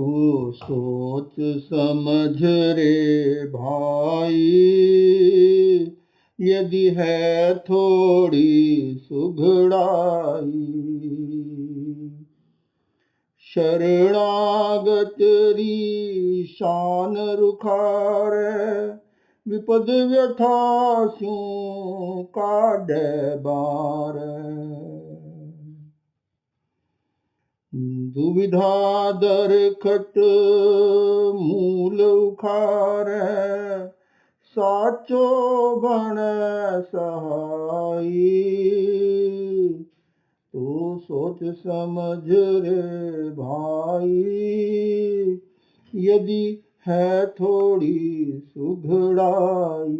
तू सोच समझ रे भाई, यदि है थोड़ी सुघड़ाई। शरणागत री शान रुखारे, विपद व्यथा स्यों काढ़े बार। दुविधा दरखत मूल उखारे, साचो बण सहाई। तू सोच समझ रे भाई, यदि है थोड़ी सुघड़ाई।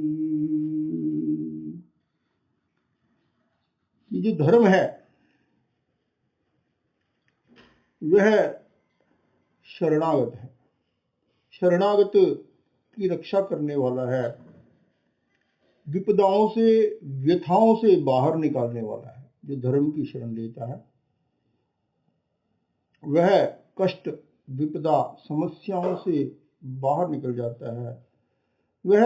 ये जो धर्म है वह शरणागत है, शरणागत की रक्षा करने वाला है, विपदाओं से व्यथाओं से बाहर निकालने वाला है। जो धर्म की शरण लेता है वह कष्ट विपदा समस्याओं से बाहर निकल जाता है, वह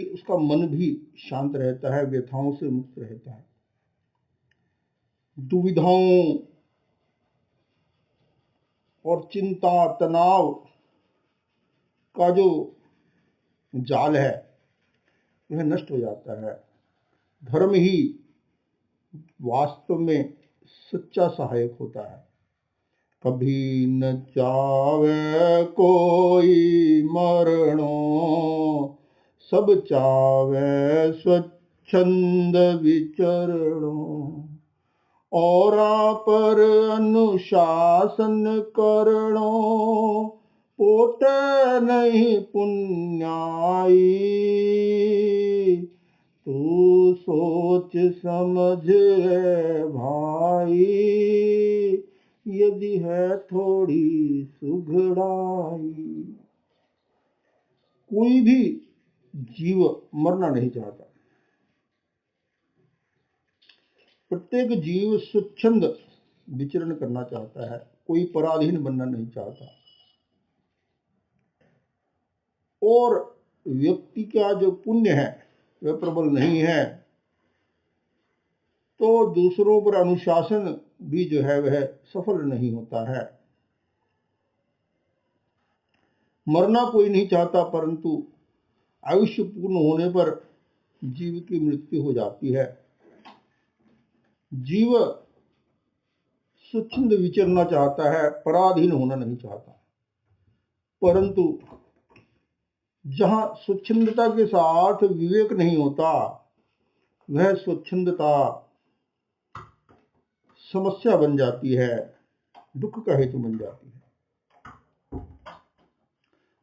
उसका मन भी शांत रहता है, व्यथाओं से मुक्त रहता है। दुविधाओं और चिंता तनाव का जो जाल है वह नष्ट हो जाता है। धर्म ही वास्तव में सच्चा सहायक होता है। कभी न चावे कोई मरणो, सब चावे स्वच्छंद विचरणो। औरा पर अनुशासन करणो, पोते नहीं पुण्याई। तू सोच समझ रे भाई, यदि है थोड़ी सुघड़ाई। कोई भी जीव मरना नहीं चाहता, प्रत्येक जीव स्वच्छंद विचरण करना चाहता है, कोई पराधीन बनना नहीं चाहता। और व्यक्ति का जो पुण्य है वह प्रबल नहीं है, तो दूसरों पर अनुशासन भी जो है वह सफल नहीं होता है। मरना कोई नहीं चाहता, परंतु आयुष्य पूर्ण होने पर जीव की मृत्यु हो जाती है। जीव स्वच्छंद विचरना चाहता है, पराधीन होना नहीं चाहता, परंतु जहां स्वच्छंदता के साथ विवेक नहीं होता, वह स्वच्छंदता समस्या बन जाती है, दुख का हेतु बन जाती है।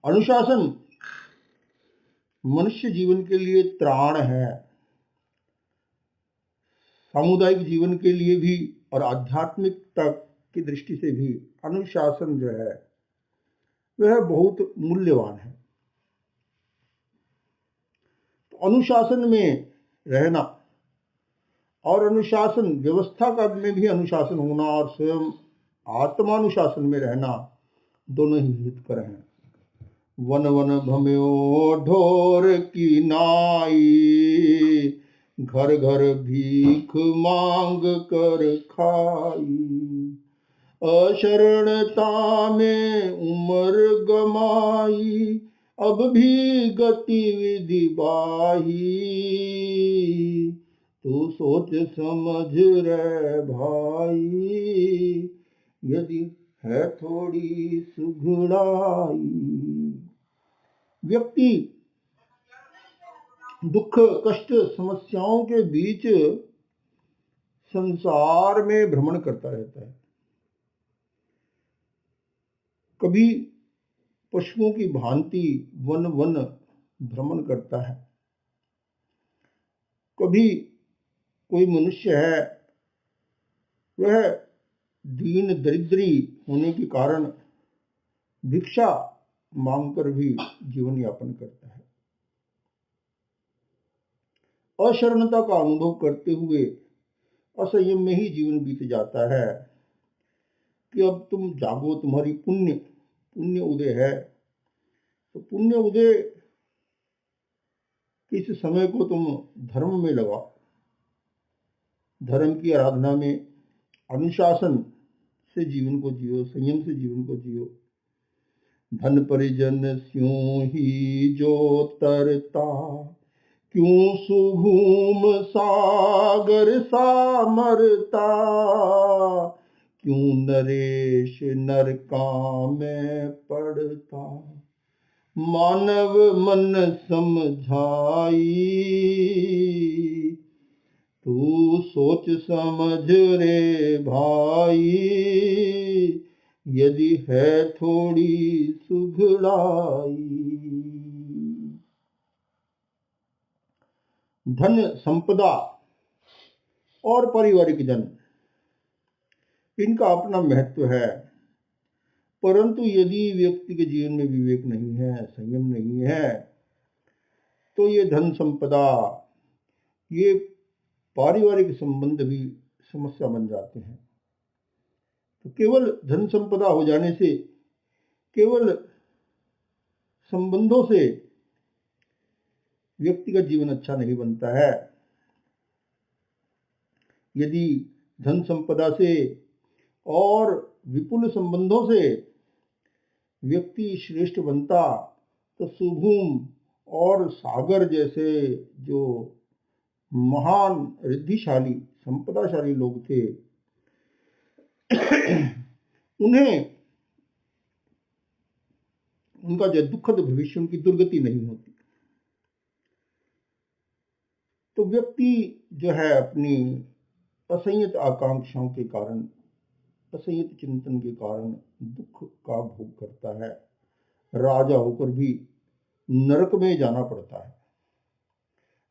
अनुशासन मनुष्य जीवन के लिए त्राण है, सामुदायिक जीवन के लिए भी और आध्यात्मिकता की दृष्टि से भी अनुशासन जो है वह बहुत मूल्यवान है। तो अनुशासन में रहना और अनुशासन व्यवस्था का में भी अनुशासन होना और स्वयं आत्मानुशासन में रहना दोनों ही हितकर हैं। वन वन भम्यो ढोर की नाई, घर घर भीख मांग कर खाई। अशरणता में उम्र गमाई, अब भी गतिविधि बाही। तू सोच समझ रे भाई, यदि है थोड़ी सुघड़ाई। व्यक्ति दुख कष्ट समस्याओं के बीच संसार में भ्रमण करता रहता है। कभी पशुओं की भांति वन वन भ्रमण करता है, कभी कोई मनुष्य है वह दीन दरिद्री होने के कारण भिक्षा मांगकर भी जीवन यापन करता है। अशरणता का अनुभव करते हुए असंयम में ही जीवन बीत जाता है। कि अब तुम जागो, तुम्हारी पुण्य उदय है। तो पुण्य उदय के इस समय को तुम धर्म में लगाओ, धर्म की आराधना में, अनुशासन से जीवन को जियो, संयम से जीवन को जियो। धन परिजन स्यों ही जो तरता, क्यों सुभूम सागर सामरता, क्यों नरेश नरका में पड़ता, मानव मन समझाई, तू सोच समझ रे भाई, यदि है थोड़ी सुघड़ाई। धन संपदा और पारिवारिक जन, इनका अपना महत्व है, परंतु यदि व्यक्ति के जीवन में विवेक नहीं है, संयम नहीं है, तो ये धन संपदा, ये पारिवारिक संबंध भी समस्या बन जाते हैं। तो केवल धन संपदा हो जाने से, केवल संबंधों से व्यक्ति का जीवन अच्छा नहीं बनता है। यदि धन संपदा से और विपुल संबंधों से व्यक्ति श्रेष्ठ बनता, तो सुभूम और सागर जैसे जो महान रिद्धिशाली संपदाशाली लोग थे, उन्हें उनका जो दुखद भविष्य, उनकी दुर्गति नहीं होती। तो व्यक्ति जो है अपनी असंयत आकांक्षाओं के कारण, असंयत चिंतन के कारण दुख का भोग करता है। राजा होकर भी नरक में जाना पड़ता है।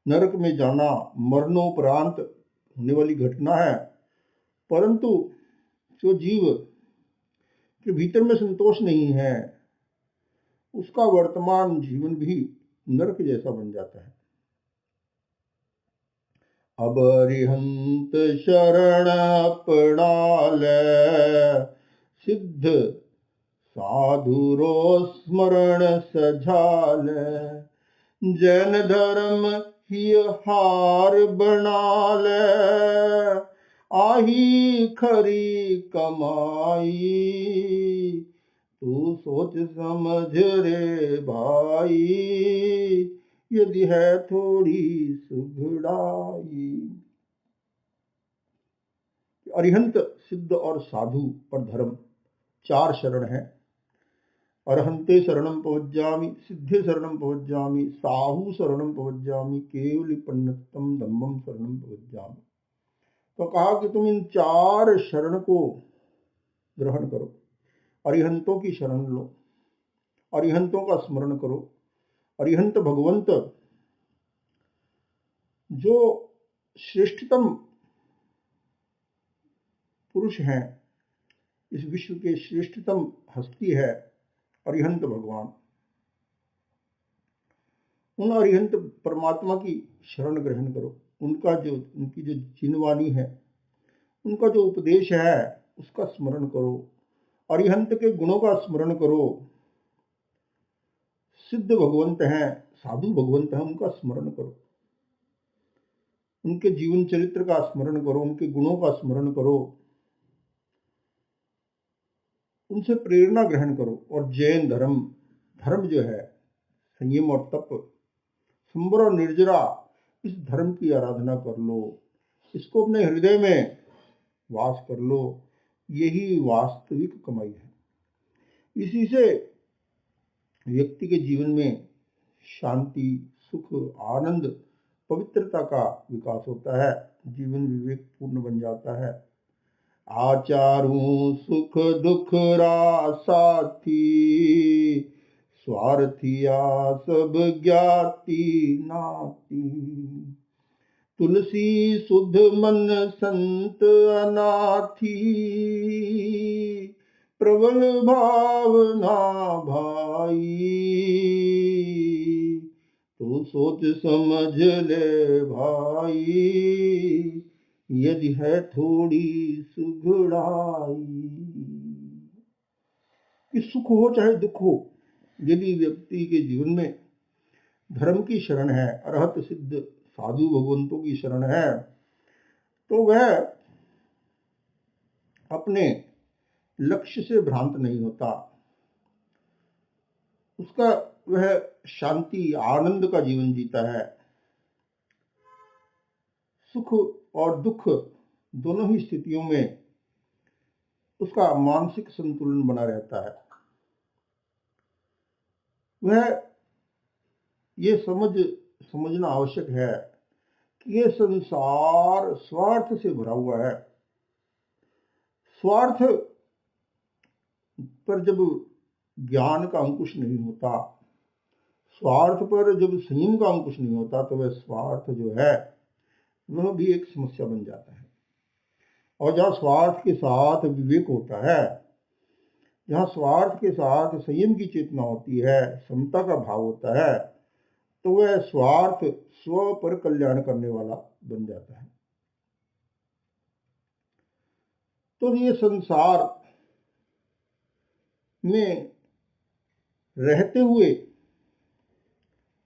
नरक में जाना मरणोपरांत होने वाली घटना है, परंतु जो जीव के भीतर में संतोष नहीं है, उसका वर्तमान जीवन भी नरक जैसा बन जाता है। अब अरिहंत शरण अपना ले, सिद्ध साधु रो स्मरण सजाल, जैन धर्म ही हार बना ले, आही खरी कमाई, तू सोच समझ रे भाई, यदि है थोड़ी सुघड़ाई। अरिहंत, सिद्ध और साधु और धर्म, चार शरण है। अरहंते शरणम पवज्जामि, सिद्धे शरणम पवज्जामि, साहु शरणम पवज्जामि, केवलिपन्नतम धम्मम शरणम पवज्जामि। तो कहा कि तुम इन चार शरण को ग्रहण करो, अरिहंतों की शरण लो, अरिहंतों का स्मरण करो। अरिहंत भगवंत जो श्रेष्ठतम पुरुष हैं, इस विश्व के श्रेष्ठतम हस्ती है अरिहंत भगवान। उन अरिहंत परमात्मा की शरण ग्रहण करो। उनकी जो जिनवाणी है, उनका जो उपदेश है, उसका स्मरण करो। अरिहंत के गुणों का स्मरण करो। सिद्ध भगवंत हैं, साधु भगवंत हैं, उनका स्मरण करो। उनके जीवन चरित्र का स्मरण करो, उनके गुणों का स्मरण करो, उनसे प्रेरणा ग्रहण करो। और जैन धर्म, धर्म जो है संयम और तप, संबर और निर्जरा, इस धर्म की आराधना कर लो, इसको अपने हृदय में वास कर लो। यही वास्तविक कमाई है। इसी से व्यक्ति के जीवन में शांति, सुख, आनंद, पवित्रता का विकास होता है। जीवन विवेक पूर्ण बन जाता है। आचारू सुख दुख रा साथी, स्वार्थिया सब ज्ञाति नाती, तुलसी सुध मन संत अनाथी, प्रबल भावना भाई, तू सोच समझ ले भाई, यदि है थोड़ी सुघड़ाई। कि सुख हो चाहे दुख हो, यदि व्यक्ति के जीवन में धर्म की शरण है, अरहत सिद्ध साधु भगवंतों की शरण है, तो वह अपने लक्ष्य से भ्रांत नहीं होता। उसका वह शांति आनंद का जीवन जीता है। सुख और दुख दोनों ही स्थितियों में उसका मानसिक संतुलन बना रहता है। वह ये समझना आवश्यक है कि ये संसार स्वार्थ से भरा हुआ है। स्वार्थ पर जब ज्ञान का अंकुश नहीं होता, स्वार्थ पर जब संयम का अंकुश नहीं होता, तो वह स्वार्थ जो है वह भी एक समस्या बन जाता है। और जहाँ स्वार्थ के साथ विवेक होता है, जहाँ स्वार्थ के साथ संयम की चेतना होती है, समता का भाव होता है, तो वह स्वार्थ स्व पर कल्याण करने वाला बन जाता है। तो ये संसार में रहते हुए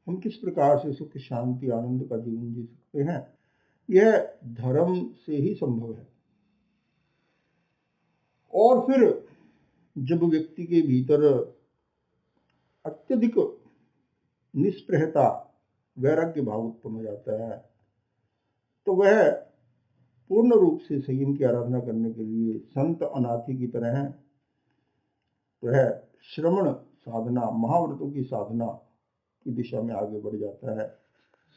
हम किस प्रकार से सुख शांति आनंद का जीवन जी सकते हैं, यह धर्म से ही संभव है। और फिर जब व्यक्ति के भीतर अत्यधिक निष्प्रहता वैराग्य भाव उत्पन्न हो जाता है, तो वह पूर्ण रूप से संयम की आराधना करने के लिए संत अनाथी की तरह वह श्रवण साधना, महाव्रतों की साधना की दिशा में आगे बढ़ जाता है।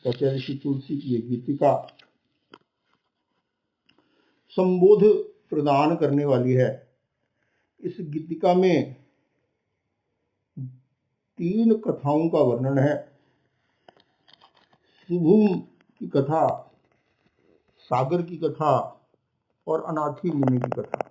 तो ऋषि तुलसी की एक गीतिका संबोध प्रदान करने वाली है। इस गीतिका में 3 कथाओं का वर्णन है। शुभम की कथा, सागर की कथा और अनाथी मुनि की कथा।